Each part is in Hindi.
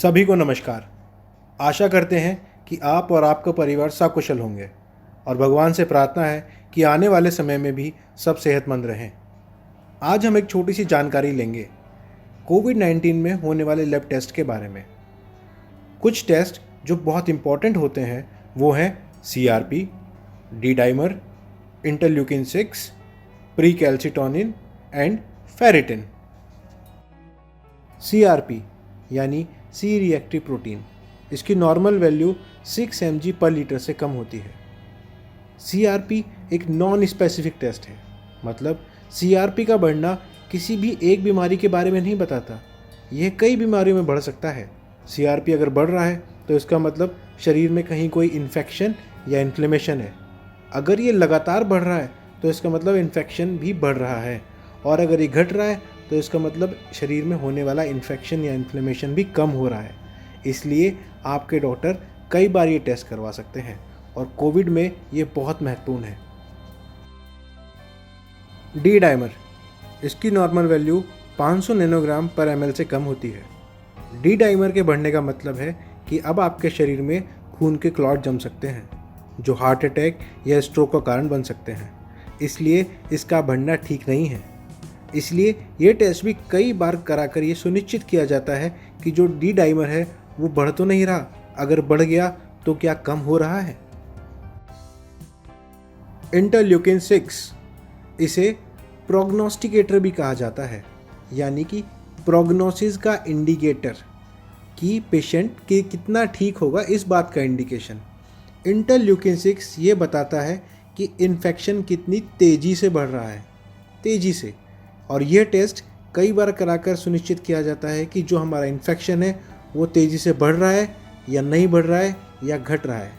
सभी को नमस्कार। आशा करते हैं कि आप और आपका परिवार सकुशल होंगे और भगवान से प्रार्थना है कि आने वाले समय में भी सब सेहतमंद रहें। आज हम एक छोटी सी जानकारी लेंगे कोविड-19 में होने वाले लैब टेस्ट के बारे में। कुछ टेस्ट जो बहुत इंपॉर्टेंट होते हैं वो हैं CRP, D dimer, interleukin 6, procalcitonin and ferritin. CRP यानी सी रिएक्टिव प्रोटीन, इसकी नॉर्मल वैल्यू 6 mg/L से कम होती है। CRP एक नॉन स्पेसिफिक टेस्ट है, मतलब CRP का बढ़ना किसी भी एक बीमारी के बारे में नहीं बताता, यह कई बीमारियों में बढ़ सकता है। CRP अगर बढ़ रहा है तो इसका मतलब शरीर में कहीं कोई इन्फेक्शन या इन्फ्लेमेशन है। अगर ये लगातार बढ़ रहा है तो इसका मतलब इन्फेक्शन भी बढ़ रहा है, और अगर ये घट रहा है तो इसका मतलब शरीर में होने वाला इन्फेक्शन या इन्फ्लेमेशन भी कम हो रहा है। इसलिए आपके डॉक्टर कई बार ये टेस्ट करवा सकते हैं और कोविड में ये बहुत महत्वपूर्ण है। डी डाइमर, इसकी नॉर्मल वैल्यू 500 नैनोग्राम पर ml से कम होती है। डी डाइमर के बढ़ने का मतलब है कि अब आपके शरीर में खून के क्लॉट जम सकते हैं जो हार्ट अटैक या स्ट्रोक का कारण बन सकते हैं, इसलिए इसका बढ़ना ठीक नहीं है। इसलिए ये टेस्ट भी कई बार कराकर ये सुनिश्चित किया जाता है कि जो डी डाइमर है वो बढ़ तो नहीं रहा, अगर बढ़ गया तो क्या कम हो रहा है। इंटरल्यूकिन 6, इसे प्रोग्नोस्टिकेटर भी कहा जाता है, यानी कि प्रोग्नोसिस का इंडिकेटर, कि पेशेंट के कितना ठीक होगा इस बात का इंडिकेशन। इंटरल्यूकिन 6 ये बताता है कि इन्फेक्शन कितनी तेज़ी से बढ़ रहा है, तेज़ी से। और यह टेस्ट कई बार कराकर सुनिश्चित किया जाता है कि जो हमारा इन्फेक्शन है वो तेज़ी से बढ़ रहा है या नहीं बढ़ रहा है या घट रहा है।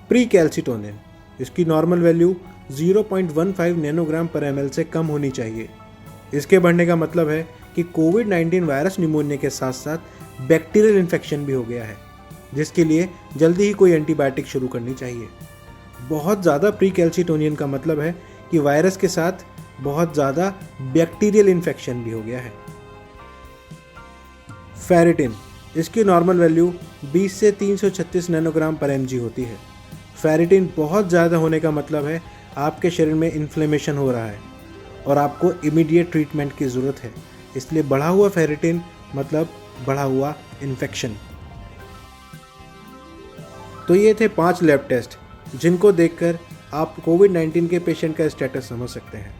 प्रीकैल्सिटोनिन, इसकी नॉर्मल वैल्यू 0.15 नैनोग्राम पर ml से कम होनी चाहिए। इसके बढ़ने का मतलब है कि कोविड-19 वायरस निमोनिया के साथ साथ बैक्टीरियल इन्फेक्शन भी हो गया है, जिसके लिए जल्दी ही कोई एंटीबायोटिक शुरू करनी चाहिए। बहुत ज़्यादा प्रीकैल्सिटोनिन का मतलब है कि वायरस के साथ बहुत ज़्यादा बैक्टीरियल इन्फेक्शन भी हो गया है। फेरिटिन, इसकी नॉर्मल वैल्यू 20 से 336 नैनोग्राम पर mg होती है। फेरिटिन बहुत ज़्यादा होने का मतलब है आपके शरीर में इन्फ्लेमेशन हो रहा है और आपको इमीडिएट ट्रीटमेंट की ज़रूरत है, इसलिए बढ़ा हुआ फेरिटिन मतलब बढ़ा हुआ इन्फेक्शन। तो ये थे 5 लैब टेस्ट जिनको देखकर आप कोविड-19 के पेशेंट का स्टेटस समझ सकते हैं।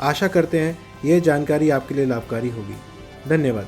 आशा करते हैं यह जानकारी आपके लिए लाभकारी होगी। धन्यवाद।